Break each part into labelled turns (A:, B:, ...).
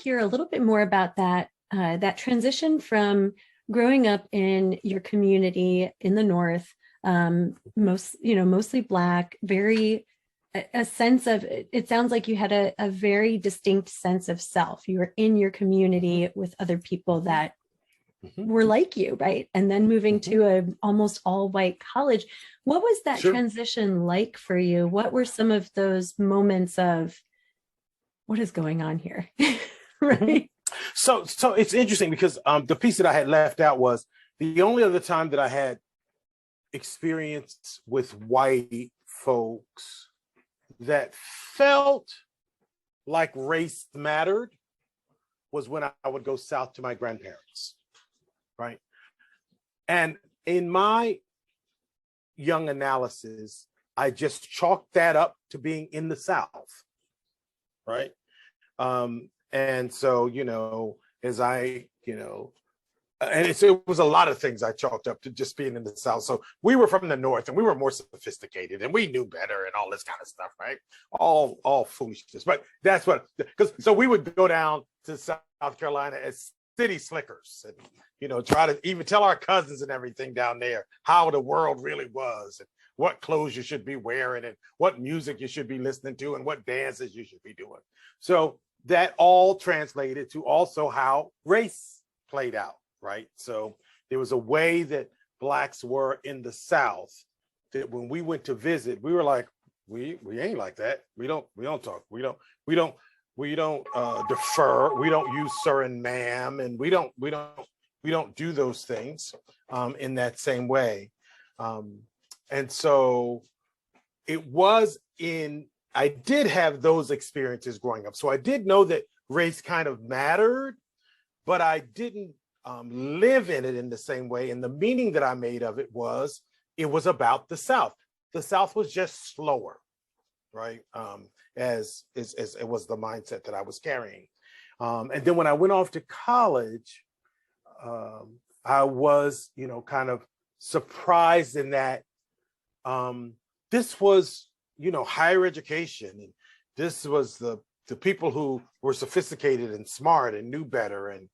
A: hear a little bit more about that transition from growing up in your community in the North, mostly Black, a sense of, it sounds like you had a very distinct sense of self. You were in your community with other people that were like you, right? And then moving to a almost all white college. What was that transition like for you? What were some of those moments of what is going on here? Right.
B: So it's interesting because the piece that I had left out was the only other time that I had experience with white folks that felt like race mattered was when I would go south to my grandparents, right? And in my young analysis, I just chalked that up to being in the South, right? And so, as I, and it was a lot of things I chalked up to just being in the South. So we were from the North and we were more sophisticated and we knew better and all this kind of stuff, right? All foolishness. But that's so we would go down to South Carolina as city slickers and, try to even tell our cousins and everything down there how the world really was and what clothes you should be wearing and what music you should be listening to and what dances you should be doing. So that all translated to also how race played out. Right. So there was a way that Blacks were in the South that when we went to visit, we were like, we ain't like that. We don't talk. We don't defer. We don't use sir and ma'am. And we don't do those things in that same way. And so I did have those experiences growing up. So I did know that race kind of mattered, but I didn't live in it in the same way. And the meaning that I made of it was about the South. The South was just slower, right? As it was the mindset that I was carrying. And then when I went off to college, I was, kind of surprised in that this was, higher education. And this was the people who were sophisticated and smart and knew better. And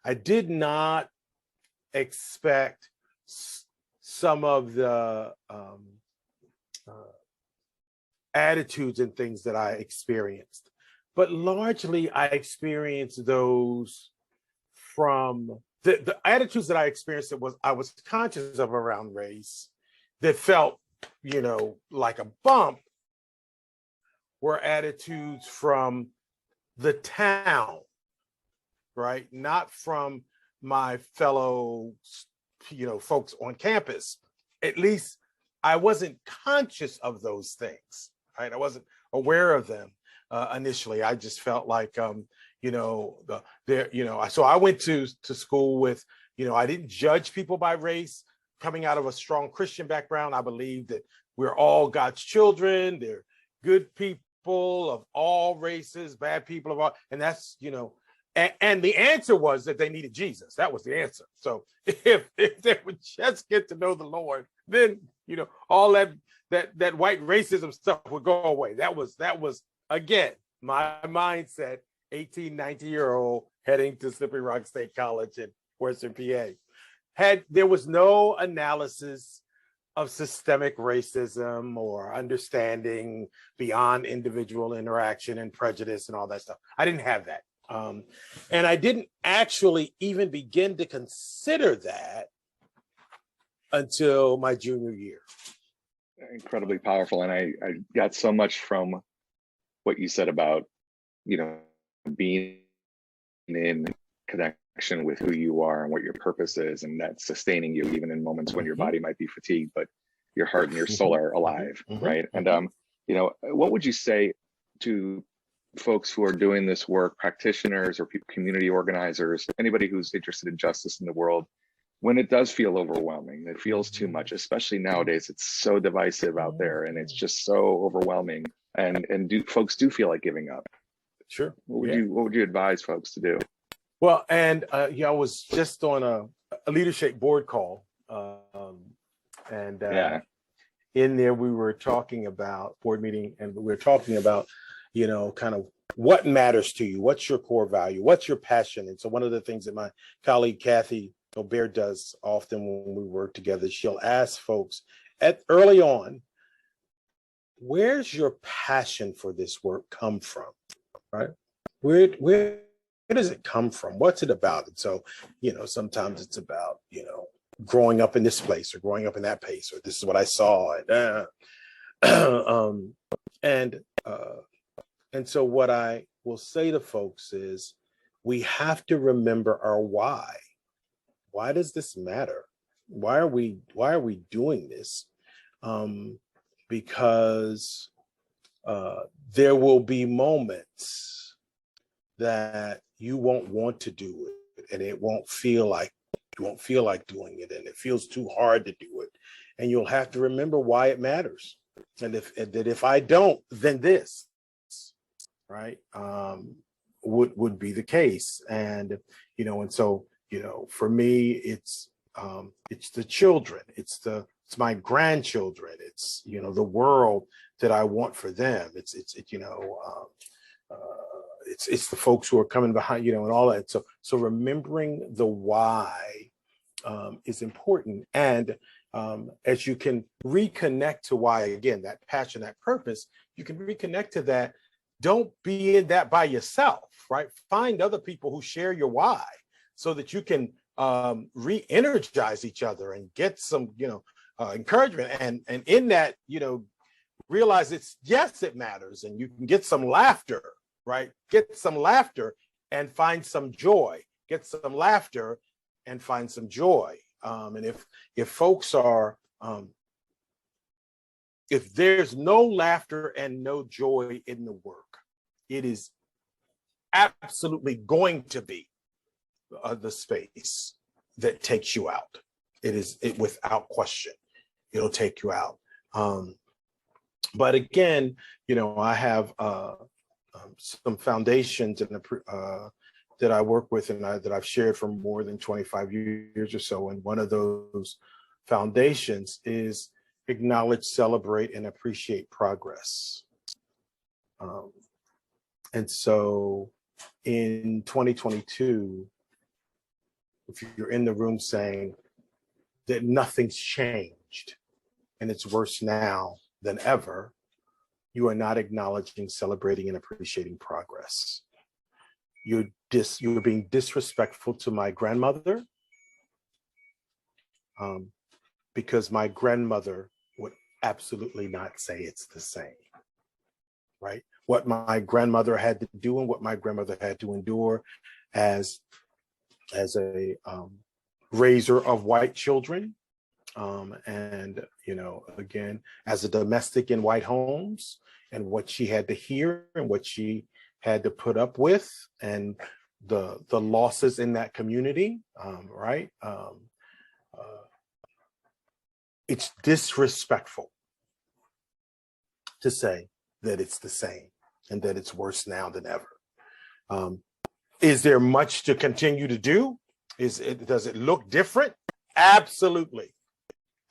B: I did not expect some of the attitudes and things that I experienced, but largely I experienced those from the attitudes that I experienced I was conscious of around race that felt, like a bump were attitudes from the town. Right? Not from my fellow, folks on campus. At least I wasn't conscious of those things, right? I wasn't aware of them initially. I just felt like, so I went to school with, I didn't judge people by race. Coming out of a strong Christian background, I believe that we're all God's children. They're good people of all races, bad people of all, and that's, And the answer was that they needed Jesus. That was the answer. So if they would just get to know the Lord, then all that white racism stuff would go away. That was again my mindset. 18, 19-year-old heading to Slippery Rock State College in Western PA. There was no analysis of systemic racism or understanding beyond individual interaction and prejudice and all that stuff. I didn't have that. And I didn't actually even begin to consider that until my junior year.
C: Incredibly powerful. And I got so much from what you said about, being in connection with who you are and what your purpose is, and that sustaining you even in moments when your body might be fatigued, but your heart and your soul are alive, right? And, what would you say to folks who are doing this work, practitioners or community organizers, anybody who's interested in justice in the world, when it does feel overwhelming, it feels too much, especially nowadays, it's so divisive out there and it's just so overwhelming, and folks do feel like giving up?
B: Sure.
C: What would you advise folks to do?
B: Well, and I was just on a leadership board call, and in there we were talking about board meeting, and we were talking about, kind of what matters to you? What's your core value? What's your passion? And so one of the things that my colleague Kathy Gobert does often when we work together, she'll ask folks early on, where's your passion for this work come from, right? Where does it come from? What's it about? And so, sometimes it's about, growing up in this place or growing up in that place, or this is what I saw. And so what I will say to folks is we have to remember our why. Why does this matter? Why are we doing this? Because there will be moments that you won't want to do it, and it won't feel like doing it, and it feels too hard to do it, and you'll have to remember why it matters. And if I don't, then this, right, would be the case. And so for me, it's the children, it's my grandchildren, it's the world that I want for them. It's the folks who are coming behind, and all that. So remembering the why is important. And as you can reconnect to why, again, that passion, that purpose, you can reconnect to that. Don't be in that by yourself, right? Find other people who share your why so that you can re-energize each other and get some, encouragement. And in that, realize it matters, and you can get some laughter, right? Get some laughter and find some joy. Get some laughter and find some joy. And if folks are, if there's no laughter and no joy in the work, it is absolutely going to be the space that takes you out. It without question, it'll take you out. But again, I have some foundations that I work with and that I've shared for more than 25 years or so. And one of those foundations is acknowledge, celebrate, and appreciate progress. And so in 2022, if you're in the room saying that nothing's changed and it's worse now than ever, you are not acknowledging, celebrating, and appreciating progress. You're being disrespectful to my grandmother, because my grandmother would absolutely not say it's the same, right? What my grandmother had to do and what my grandmother had to endure as a raiser of white children, and again, as a domestic in white homes, and what she had to hear and what she had to put up with, and the losses in that community, right? It's disrespectful to say that it's the same and that it's worse now than ever. Is there much to continue to do? Does it look different? Absolutely.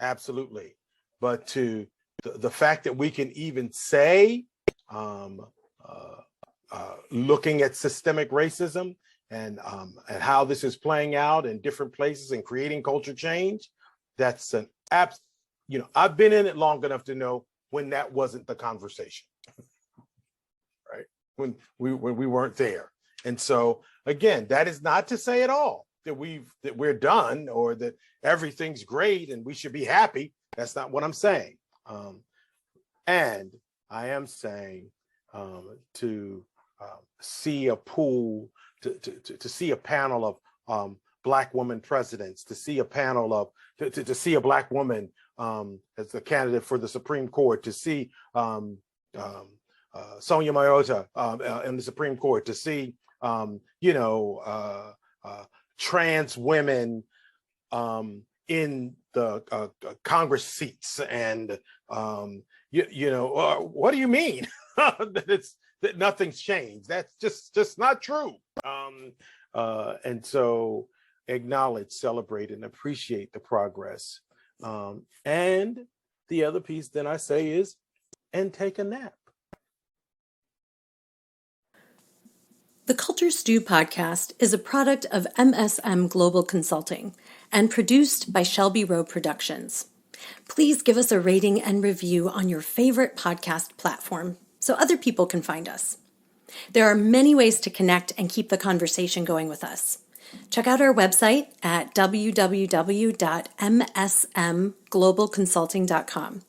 B: Absolutely. But to the fact that we can even say, looking at systemic racism and how this is playing out in different places and creating culture change, that's an I've been in it long enough to know when that wasn't the conversation, right? When we weren't there. And so again, that is not to say at all that we're done or that everything's great and we should be happy. That's not what I'm saying. And I am saying to see a pool, to see a panel of Black woman presidents, to see a panel of, to see a Black woman as the candidate for the Supreme Court, to see Sonia Mayota in the Supreme Court, to see trans women in the Congress seats, and what do you mean that nothing's changed? That's just not true. And so acknowledge, celebrate, and appreciate the progress. And the other piece then I say is, and take a nap.
A: The Culture Stew podcast is a product of MSM Global Consulting and produced by Shelby Rowe Productions. Please give us a rating and review on your favorite podcast platform so other people can find us. There are many ways to connect and keep the conversation going with us. Check out our website at www.msmglobalconsulting.com.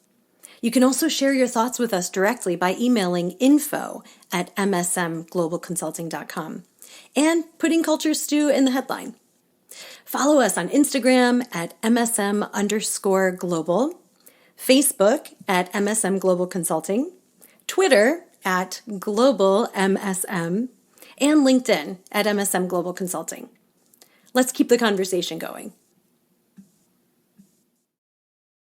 A: You can also share your thoughts with us directly by emailing info@msmglobalconsulting.com and putting Culture Stew in the headline. Follow us on Instagram at MSM_global, Facebook at MSM Global Consulting, Twitter at Global MSM, and LinkedIn at MSM Global Consulting. Let's keep the conversation going.